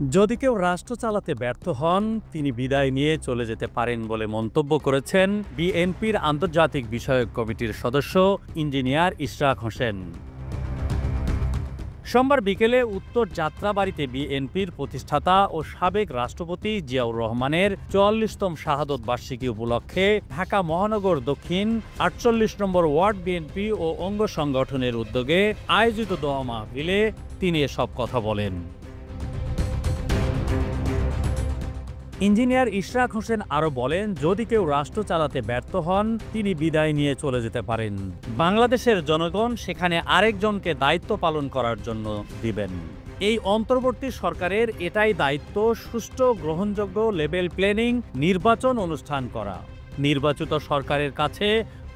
যদি কেউ রাষ্ট্র চালাতে ব্যর্থ হন, তিনি বিদায় নিয়ে চলে যেতে পারেন বলে মন্তব্য করেছেন বিএনপির আন্তর্জাতিক বিষয়ক কমিটির সদস্য ইঞ্জিনিয়ার ইশরাক হোসেন। সোমবার বিকেলে উত্তর যাত্রাবাড়িতে বিএনপির প্রতিষ্ঠাতা ও সাবেক রাষ্ট্রপতি জিয়াউর রহমানের ৪৪তম শাহাদত বার্ষিকী উপলক্ষে ঢাকা মহানগর দক্ষিণ ৪৮ নম্বর ওয়ার্ড বিএনপি ও অঙ্গ সংগঠনের উদ্যোগে আয়োজিত দোয়া মাহফিলে তিনি এসব কথা বলেন। ইঞ্জিনিয়ার ইশরাক হোসেন আরও বলেন, যদি কেউ রাষ্ট্র চালাতে ব্যর্থ হন, তিনি বিদায় নিয়ে চলে যেতে পারেন। বাংলাদেশের জনগণ সেখানে আরেকজনকে দায়িত্ব পালন করার জন্য দিবেন। এই অন্তর্বর্তী সরকারের এটাই দায়িত্ব, সুষ্ঠু গ্রহণযোগ্য লেভেল প্ল্যানিং নির্বাচন অনুষ্ঠান করা, নির্বাচিত সরকারের কাছে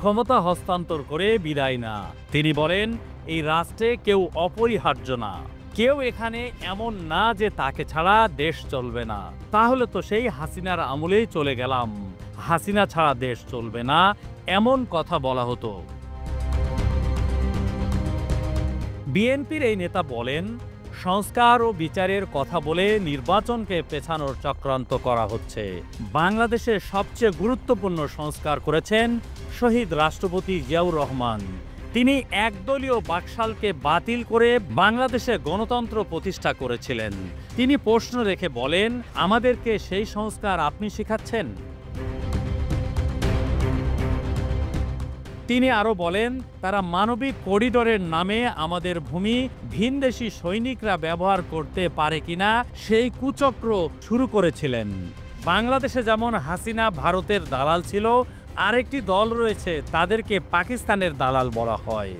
ক্ষমতা হস্তান্তর করে বিদায় না। তিনি বলেন, এই রাষ্ট্রে কেউ অপরিহার্য না, কেউ এখানে এমন না যে তাকে ছাড়া দেশ চলবে না। তাহলে তো সেই হাসিনার আমলেই চলে গেলাম, হাসিনা ছাড়া দেশ চলবে না, এমন কথা বলা হতো। বিএনপির এই নেতা বলেন, সংস্কার ও বিচারের কথা বলে নির্বাচনকে পেছানোর চক্রান্ত করা হচ্ছে। বাংলাদেশের সবচেয়ে গুরুত্বপূর্ণ সংস্কার করেছেন শহীদ রাষ্ট্রপতি জিয়াউর রহমান। তিনি একদলীয় বাকশালকে বাতিল করে বাংলাদেশে গণতন্ত্র প্রতিষ্ঠা করেছিলেন। তিনি প্রশ্ন রেখে বলেন, আমাদেরকে সেই সংস্কার আপনি শেখাচ্ছেন? তিনি আরও বলেন, তারা মানবিক করিডোরের নামে আমাদের ভূমি ভিনদেশি সৈনিকরা ব্যবহার করতে পারে কিনা সেই কুচক্র শুরু করেছিলেন। বাংলাদেশে যেমন হাসিনা ভারতের দালাল ছিল, আরেকটি দল রয়েছে, তাদেরকে পাকিস্তানের দালাল বলা হয়।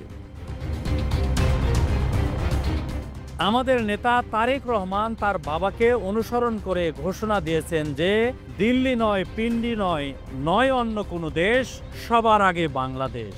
আমাদের নেতা তারেক রহমান তার বাবাকে অনুসরণ করে ঘোষণা দিয়েছেন যে দিল্লি নয়, পিন্ডি নয়, নয় অন্য কোনো দেশ, সবার আগে বাংলাদেশ।